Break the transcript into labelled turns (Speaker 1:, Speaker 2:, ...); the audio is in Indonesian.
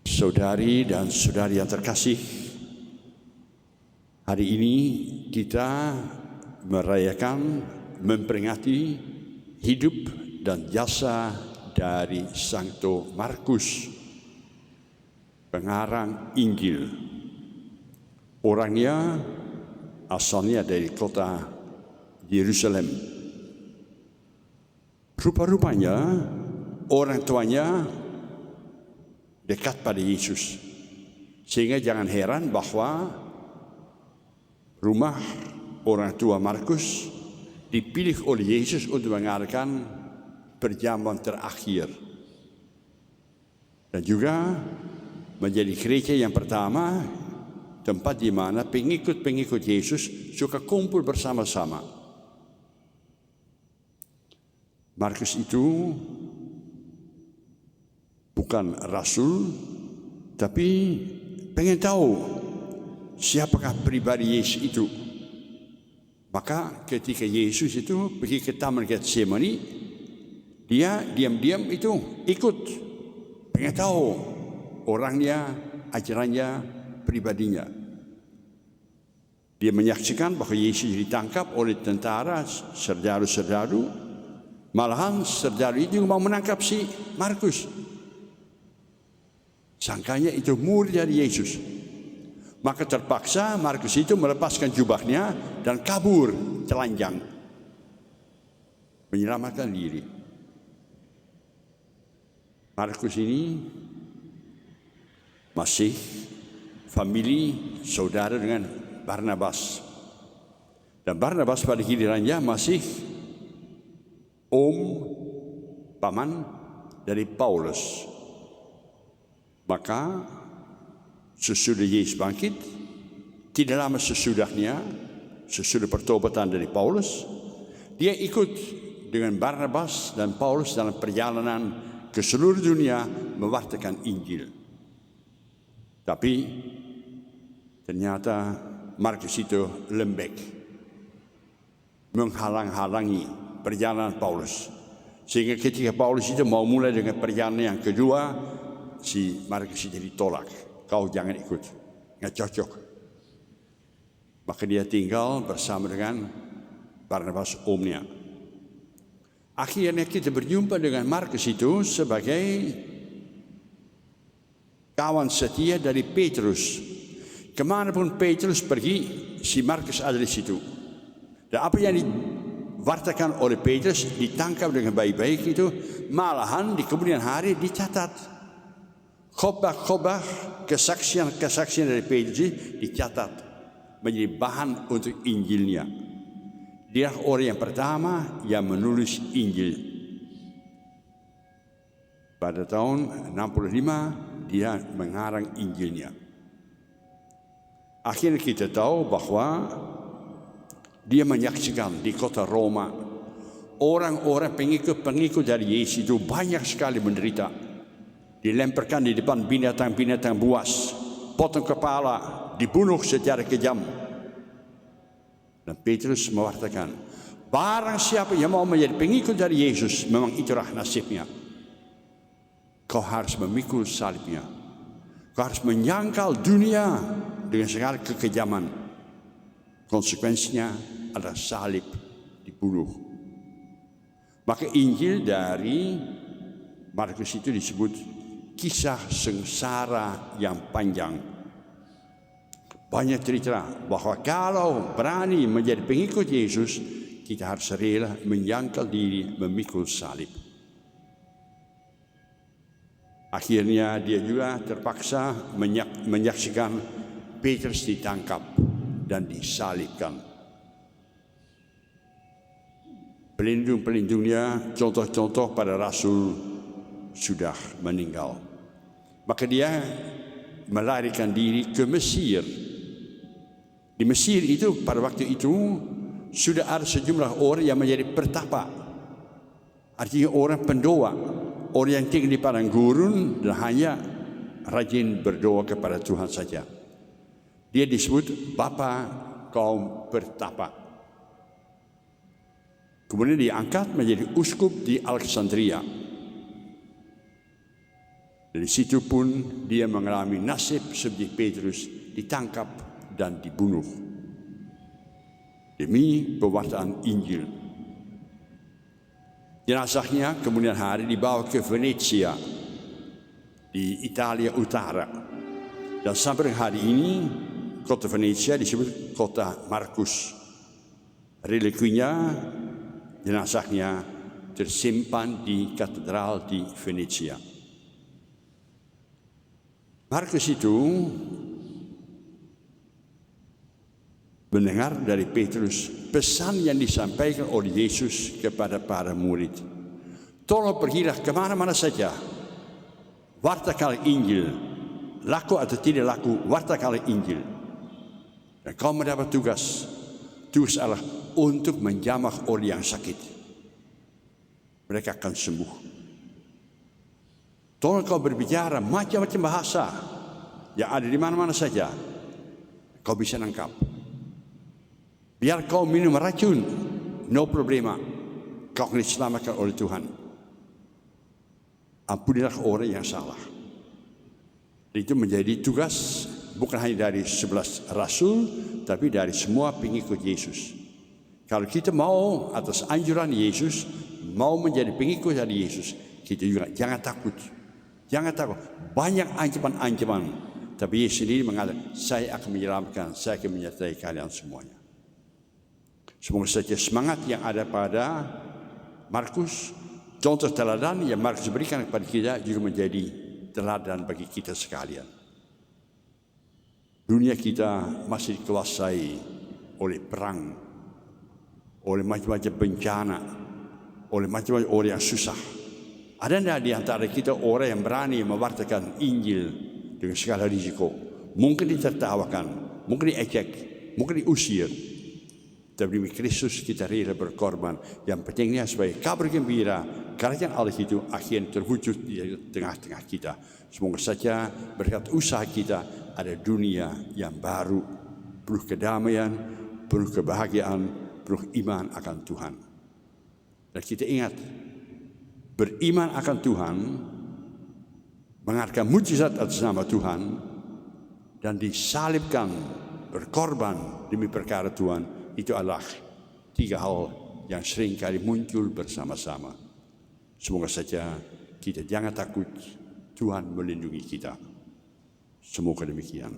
Speaker 1: Saudari dan saudari yang terkasih, hari ini kita merayakan, memperingati hidup dan jasa dari Santo Markus, pengarang Injil. Orangnya asalnya dari kota Yerusalem. Rupa-rupanya orang tuanya dekat pada Yesus, sehingga jangan heran bahwa rumah orang tua Markus dipilih oleh Yesus untuk mengadakan perjamuan terakhir, dan juga menjadi gereja yang pertama, tempat di mana pengikut-pengikut Yesus suka kumpul bersama-sama. Markus itu bukan rasul, tapi pengen tahu siapakah pribadi Yesus itu. Maka ketika Yesus itu pergi ke Taman Getsemani, dia diam-diam itu ikut, pengen tahu orangnya, ajarannya, pribadinya. Dia menyaksikan bahwa Yesus ditangkap oleh tentara, serdaru-serdaru. Malahan serdaru itu mau menangkap si Markus. Sangkanya itu murid dari Yesus. Maka terpaksa Markus itu melepaskan jubahnya dan kabur telanjang, menyelamatkan diri. Markus ini masih famili saudara dengan Barnabas. Dan Barnabas pada gilirannya masih paman dari Paulus. Maka sesudah Yesus bangkit, tidak lama sesudahnya, sesudah pertobatan dari Paulus, dia ikut dengan Barnabas dan Paulus dalam perjalanan ke seluruh dunia mewartakan Injil. Tapi ternyata Markus itu lembek, menghalang-halangi perjalanan Paulus, sehingga ketika Paulus itu mau mulai dengan perjalanan yang kedua, si Markus itu ditolak. Kau jangan ikut, nggak cocok. Maka dia tinggal bersama dengan Barnabas omnya. Akhirnya kita berjumpa dengan Markus itu sebagai kawan setia dari Petrus. Kemanapun Petrus pergi, si Markus ada di situ. Dan apa yang diwartakan oleh Petrus ditangkap dengan baik-baik itu, malahan di kemudian hari dicatat. Khotbah kesaksian dari Petrus dicatat menjadi bahan untuk Injilnya. Dia orang yang pertama yang menulis Injil. Pada tahun 65 dia mengarang Injilnya. Akhirnya kita tahu bahwa dia menyaksikan di kota Roma orang-orang pengikut dari Yesus itu banyak sekali menderita. Dilemparkan di depan binatang-binatang buas, potong kepala, dibunuh secara kejam. Dan Petrus mewartakan, barang siapa yang mau menjadi pengikut dari Yesus, memang itulah nasibnya. Kau harus memikul salibnya. Kau harus menyangkal dunia dengan segala kekejaman. Konsekuensinya adalah salib, dibunuh. Maka Injil dari Markus itu disebut kisah sengsara yang panjang. Banyak cerita bahwa kalau berani menjadi pengikut Yesus, kita harus rela menyangkal diri, memikul salib. Akhirnya dia juga terpaksa menyaksikan Petrus ditangkap dan disalibkan. Pelindung-pelindungnya, contoh-contoh pada rasul sudah meninggal. Maka dia melarikan diri ke Mesir. Di Mesir itu pada waktu itu sudah ada sejumlah orang yang menjadi pertapa. Artinya orang pendoa, orang yang tinggal di padang gurun dan hanya rajin berdoa kepada Tuhan saja. Dia disebut bapa kaum pertapa. Kemudian diangkat menjadi uskup di Alexandria. Dari situ pun dia mengalami nasib seperti Petrus, ditangkap dan dibunuh demi pewartaan Injil. Jenazahnya kemudian hari dibawa ke Venesia di Italia Utara, dan sampai hari ini kota Venesia disebut kota Markus. Relikwinya, jenazahnya tersimpan di katedral di Venesia. Markus itu mendengar dari Petrus pesan yang disampaikan oleh Yesus kepada para murid. Tolong pergilah kemana-mana saja, wartakanlah Injil, laku atau tidak laku, wartakanlah Injil. Dan kau mendapat tugas adalah untuk menjamah orang yang sakit. Mereka akan sembuh. Tolong kau berbicara macam-macam bahasa yang ada di mana-mana saja, kau bisa nangkap. Biar kau minum racun, no problema, kau akan diselamatkan oleh Tuhan. Ampunilah orang yang salah. Itu menjadi tugas bukan hanya dari 11 rasul, tapi dari semua pengikut Yesus. Kalau kita mau atas anjuran Yesus, mau menjadi pengikut dari Yesus, kita juga jangan takut. Jangan takut. Banyak ancaman-ancaman, tapi Yesus sendiri mengatakan, saya akan menyelamatkan, saya akan menyertai kalian semuanya. Semoga saja semangat yang ada pada Markus, contoh teladan yang Markus berikan kepada kita juga menjadi teladan bagi kita sekalian. Dunia kita masih dikuasai oleh perang, oleh macam-macam bencana, oleh macam-macam orang yang susah. Ada tidak di antara kita orang yang berani mewartakan Injil dengan segala risiko? Mungkin ditertawakan, mungkin diejek, mungkin diusir. Tapi demi Kristus kita rela berkorban. Yang pentingnya supaya kabar gembira kerajaan Allah itu akhirnya terwujud di tengah-tengah kita. Semoga saja berkat usaha kita ada dunia yang baru, penuh kedamaian, penuh kebahagiaan, penuh iman akan Tuhan. Dan kita ingat, beriman akan Tuhan, mengadakan mujizat atas nama Tuhan, dan disalibkan, berkorban demi perkara Tuhan, itu adalah 3 hal yang sering kali muncul bersama-sama. Semoga saja kita jangan takut, Tuhan melindungi kita. Semoga demikian.